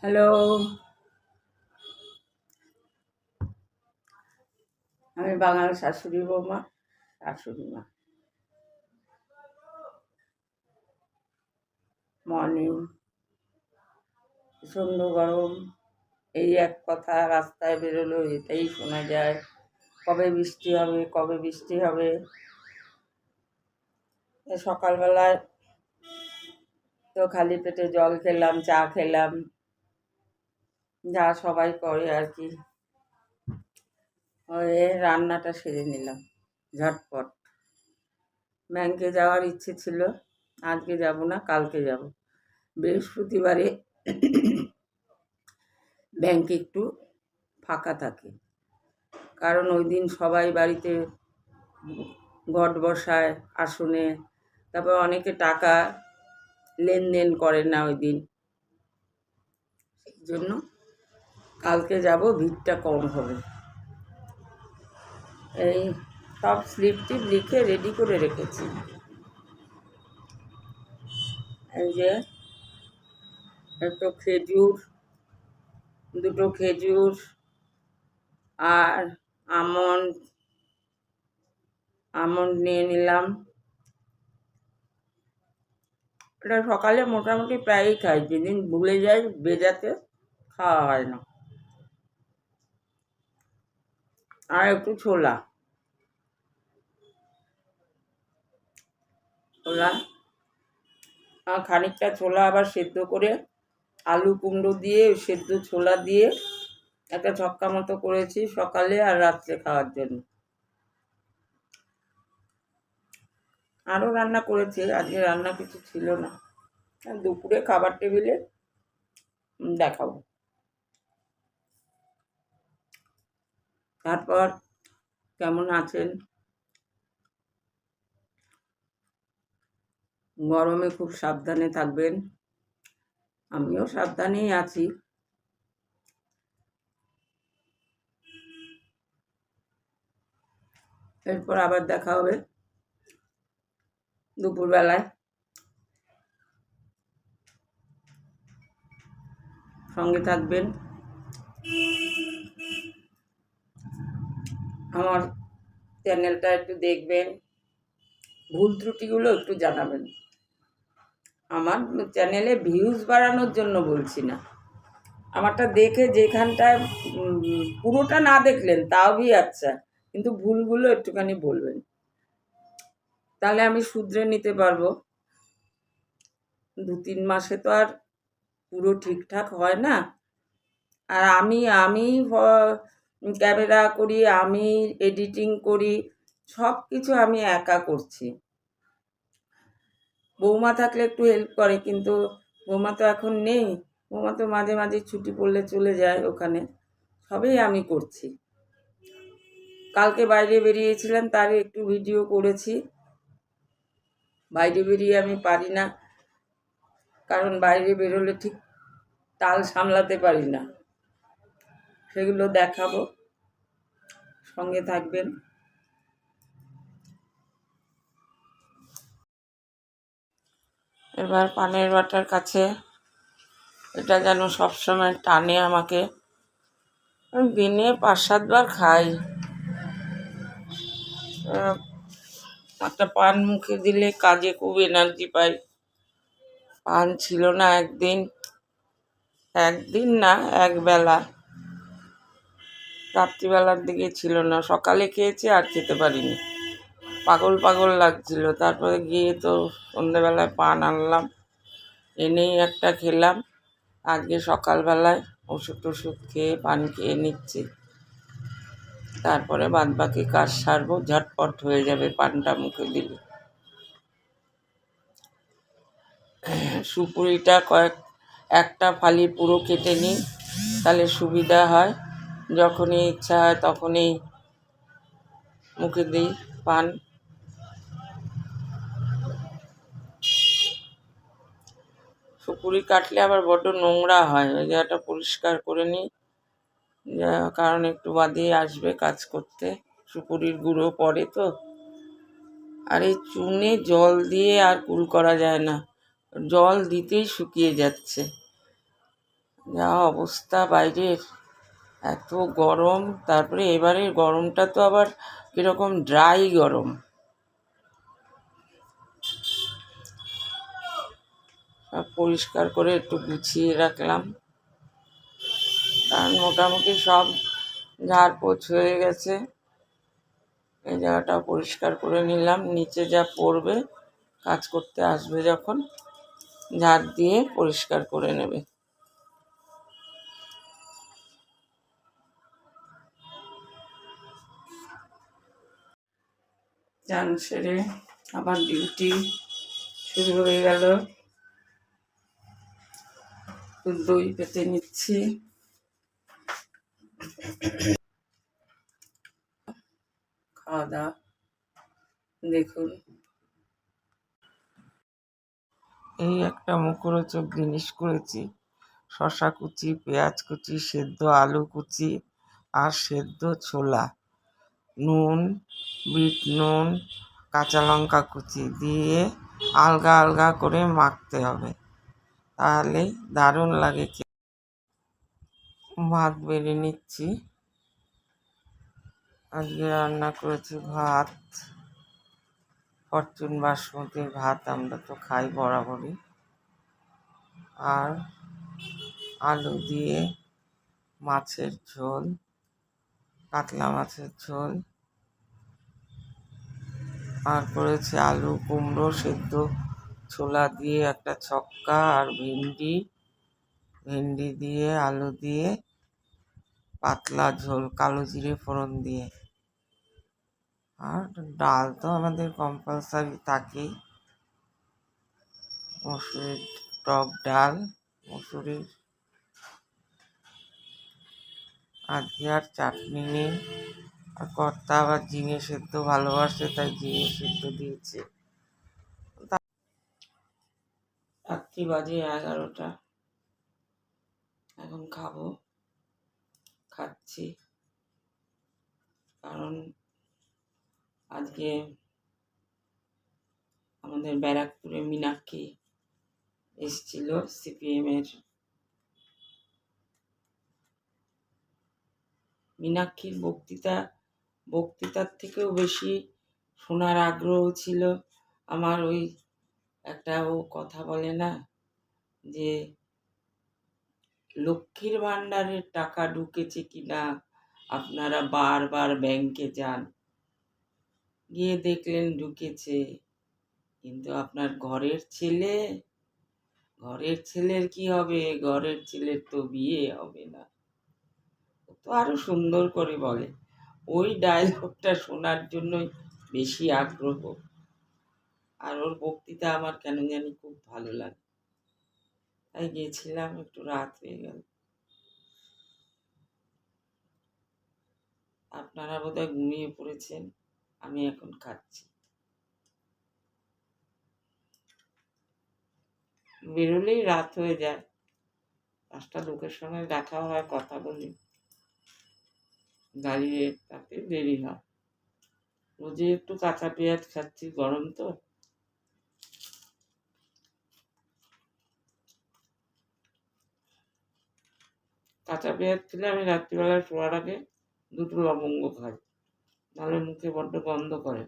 Hello, আমি বাঙাল শাশুড়ি বৌমা, শাশুড়ি মা। মর্নিং, প্রচণ্ড গরম। এই এক কথা রাস্তায় বেরোলো এটাই শোনা যায়, কবে বৃষ্টি হবে, কবে বৃষ্টি হবে। সকালবেলায় তো খালি পেটে জল খেলাম, চা খেলাম, যা সবাই করে আর কি। রান্নাটা সেরে নিলাম ঝটপট। ব্যাংকে যাওয়ার ইচ্ছে ছিল, আজকে যাব না, কালকে যাব। বৃহস্পতিবারে ব্যাংক একটু ফাঁকা থাকে, কারণ ওই দিন সবাই বাড়িতে ঘট বসায় আসনে, তারপর অনেকে টাকা লেনদেন করে না ওই দিন। সেই জন্য কালকে যাব, ভিড়টা কম হবে। এই সব স্লিপ টিপ লিখে রেডি করে রেখেছি। এই যে দুটো খেজুর আর আমন্ড নিয়ে নিলাম। এটা সকালে মোটামুটি প্রায়ই খাই, যেদিন ভুলে যাই ভেজাতে খাওয়া হয় না। আর একটু ছোলা খানিকটা ছোলা আবার সেদ্ধ করে আলু কুমড়ো দিয়ে সেদ্ধ ছোলা দিয়ে একটা ছক্কা মতো করেছি সকালে আর রাত্রে খাওয়ার জন্য। আরও রান্না করেছি, আজকে রান্না কিছু ছিল না, দুপুরে খাবার টেবিলে দেখাবো। তারপর কেমন আছেন? গরমে খুব সাবধানে থাকবেন, আমিও সাবধানেই আছি। এরপর আবার দেখা হবে দুপুরবেলায়। সঙ্গে থাকবেন, আমার চ্যানেলটা একটু দেখবেন, ভুল ত্রুটিগুলো একটু জানাবেন। আমার চ্যানেলে ভিউজ বাড়ানোর জন্য বলছি না, আমারটা দেখে যেখানটায় পুরোটা না দেখলেন তাও ভি আচ্ছা, কিন্তু ভুলগুলো একটুখানি বলবেন, তাহলে আমি শুধরে নিতে পারবো। 2-3 মাসে তো আর পুরো ঠিকঠাক হয় না। আর আমি ক্যামেরা করি, আমি এডিটিং করি, সব কিছু আমি একা করছি। বৌমা থাকলে একটু হেল্প করে, কিন্তু বৌমা তো এখন নেই। বৌমা তো মাঝে মাঝে ছুটি পড়লে চলে যায় ওখানে, সবই আমি করছি। কালকে বাইরে বেরিয়েছিলাম, তার একটু ভিডিও করেছি। বাইরে বেরিয়ে আমি পারি না, কারণ বাইরে বেরোলে ঠিক তাল সামলাতে পারি না। সেগুলো দেখাবো, সঙ্গে থাকবেন। এবার পানের বাটার কাছে এটা যেন সবসময় টানে আমাকে। দিনে 5-7 বার খাই। একটা পান মুখে দিলে কাজে খুব এনার্জি পাই। পান ছিল না একদিন না, একবেলা, রাত্রিবেলার দিকে ছিল না, সকালে খেয়েছি আর খেতে পারিনি, পাগল পাগল লাগছিল। তারপরে গিয়ে তো সন্ধ্যেবেলায় পান আনলাম, এনেই একটা খেলাম। আজকে সকালবেলায় ওষুধ খেয়ে পান খেয়ে নিচ্ছি, তারপরে বাদবাকি কাজ সারবো, ঝটপট হয়ে যাবে পানটা মুখে দিলে। সুপুরিটা একটা ফালি পুরো কেটে নিই, তাহলে সুবিধা হয়, যখনই ইচ্ছা হয় তখনই মুখে দিই পান। সুপুরি কাটলে আবার বড্ড নোংরা হয়, ওই জায়গাটা পরিষ্কার করে নিই, কারণ একটু বাদেই আসবে কাজ করতে, সুপুরির গুঁড়ো পড়ে তো। আর এই চুনে জল দিয়ে আর কুল করা যায় না, জল দিতেই শুকিয়ে যাচ্ছে। যা অবস্থা বাইরের, এত গরম। তারপরে এবারের গরমটা তো আবার কিরকম ড্রাই গরম। সব পরিষ্কার করে একটু গুছিয়ে রাখলাম, কারণ মোটামুটি সব ঝাড়পোছ হয়ে গেছে। এই জায়গাটা পরিষ্কার করে নিলাম, নিচে যা পড়বে কাজ করতে আসবে যখন ঝাড় দিয়ে পরিষ্কার করে নেবে। চান সেরে আবার ডিউটি শুরু হয়ে গেল। দই পেতে নিচ্ছি। খাওয়া দাওয়া দেখুন, এই একটা মুখরোচক জিনিস করেছি। শশা কুচি, পেঁয়াজ কুচি, সেদ্ধ আলু কুচি আর সেদ্ধ ছোলা, নুন, বিট নুন, কাঁচা লঙ্কা কুচি দিয়ে আলগা আলগা করে মাখতে হবে, তাহলেই দারুণ লাগে। ভাত বেড়ে নিচ্ছি। আজকে রান্না করেছি ভাত, ফরচুন বাসমতির ভাত, আমরা তো খাই বরাবরই, আর আলু দিয়ে মাছের ঝোল, কাতলা মাছের ঝোল, আর করেছি আলু কুমড়ো সেদ্ধ ছোলা দিয়ে একটা ছক্কা, আর ভেন্ডি দিয়ে আলু দিয়ে পাতলা ঝোল কালো জিরে ফোড়ন দিয়ে। আর ডাল তো আমাদের কম্পালসারি থাকেই, মসুরির টক ডাল, মসুরির। আজকে আর চাটনি নেই, আর কর্তা আবার ঝিঙে সেদ্ধ ভালোবাসে, তাই ঝিঙে সেদ্ধ দিয়েছে। রাত্রি বাজে 11টা, এখন খাচ্ছি, কারণ আজকে আমাদের ব্যারাকপুরে মীনাক্ষী এসছিল, সিপিএমের। মীনাক্ষীর বক্তৃতার থেকেও বেশি শোনার আগ্রহ ছিল আমার ওই একটা, ও কথা বলে না যে লক্ষ্মীর ভাণ্ডারের টাকা ঢুকেছে কিনা, আপনারা বারবার ব্যাংকে যান, গিয়ে দেখলেন ঢুকেছে, কিন্তু আপনার ঘরের ছেলের কি হবে? ঘরের ছেলের তো বিয়ে হবে না। তো আরো সুন্দর করে বলে, ওই ডায়লগটা শোনার জন্যই বেশি আগ্রহ। আর ওর বক্তৃতা আমার কেন জানি খুব ভালো লাগে, তাই গেছিলাম, একটু রাত হয়ে গেল। আপনারা বোধহয় ঘুমিয়ে পড়েছেন, আমি এখন খাচ্ছি। বেরোলেই রাত হয়ে যায়, 5টা লোকের সঙ্গে দেখা হয়, কথা বলি, দাঁড়িয়ে তাতে দেরি হয়। রোজে একটু কাঁচা পেঁয়াজ খাচ্ছি, গরম তো। কাঁচা পেঁয়াজ খেলে আমি রাত্রিবেলায় শোয়ার আগে 2টো লবঙ্গ খাই, নাহলে মুখে বড্ড গন্ধ করে।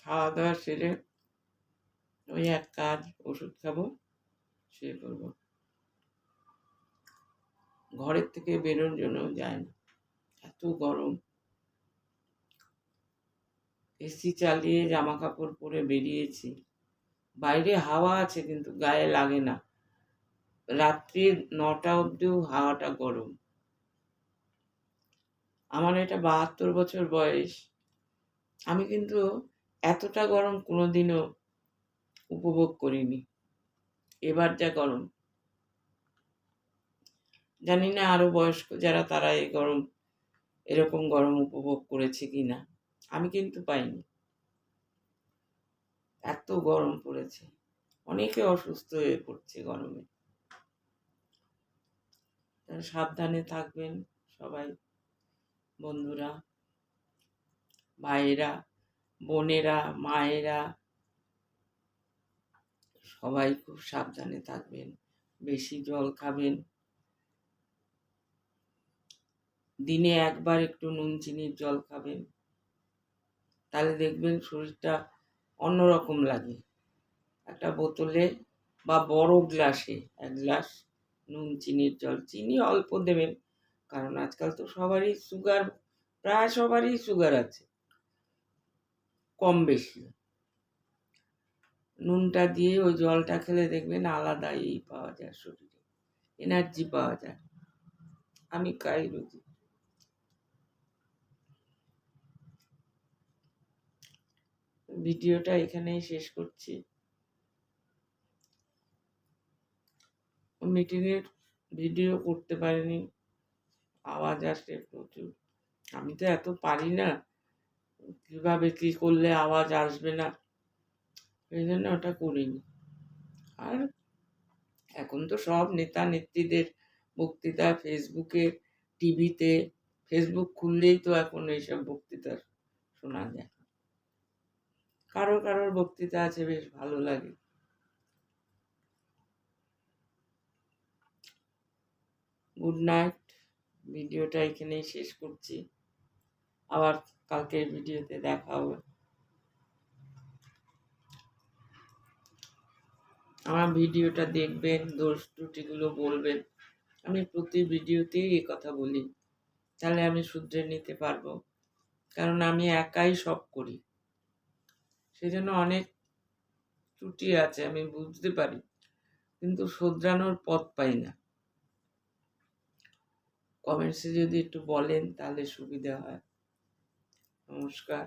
খাওয়া দাওয়া সেরে ওই এক কাজ, ওষুধ খাবো, শুয়ে পড়বো। ঘরের থেকে বেরোর জন্য যায় না, এত গরম। এসি চালিয়ে জামা কাপড় পরে বেরিয়েছি, বাইরে হাওয়া আছে কিন্তু গায়ে লাগে না। রাত্রি 9টা অবধিও হাওয়াটা গরম। আমার এটা 72 বছর বয়স, আমি কিন্তু এতটা গরম কোনোদিনও উপভোগ করিনি। এবার যা গরম, জানি না আরো বয়স্ক যারা, তারা এরকম গরম উপভোগ করেছে কিনা, আমি কিন্তু পাইনি। এত গরম পড়েছে, অনেকে অসুস্থ হয়ে পড়ছে গরমে। সাবধানে থাকবেন সবাই বন্ধুরা। ভাইয়েরা, বোনেরা, মায়েরা সবাই খুব সাবধানে থাকবেন, বেশি জল খাবেন, দিনে একবার একটু নুন চিনির জল খাবেন, তাহলে দেখবেন শরীরটা অন্যরকম লাগে। একটা বোতলে বা বড় গ্লাসে 1 গ্লাস নুন চিনির জল, চিনি অল্প দেবেন, কারণ আজকাল তো সবারই সুগার, প্রায় সবারই সুগার আছে কম বেশি। নুনটা দিয়ে ওই জলটা খেলে দেখবেন আলাদাই পাওয়া যায়, শরীরে এনার্জি পাওয়া যায়। আমি খাই রোজ। ভিডিওটা এখানেই শেষ করছি। মিটিংয়ের ভিডিও করতে পারিনি, আওয়াজ আসে প্রচুর। আমি তো এত পারি না, কিভাবে কি করলে আওয়াজ আসবে না, এই জন্য ওটা করিনি। আর এখন তো সব নেতা নেত্রীদের বক্তৃতা ফেসবুকে, টিভিতে, ফেসবুক খুললেই তো এখন এইসব বক্তৃতা শোনা যায়। কারোর বক্তৃতা আছে বেশ ভালো লাগে। গুড নাইট, ভিডিওটা এখানেই শেষ করছি, আবার কালকের ভিডিওতে দেখা হবে। আমার ভিডিওটা দেখবেন, দোষ ত্রুটিগুলো বলবেন। আমি প্রতি ভিডিওতেই এই কথা বলি, তাহলে আমি শুধরে নিতে পারবো, কারণ আমি একাই সব করি, সেজন্য অনেক ত্রুটি আছে আমি বুঝতে পারি, কিন্তু শোধরানোর পথ পাই না। কমেন্টসে যদি একটু বলেন তাহলে সুবিধা হয়। নমস্কার।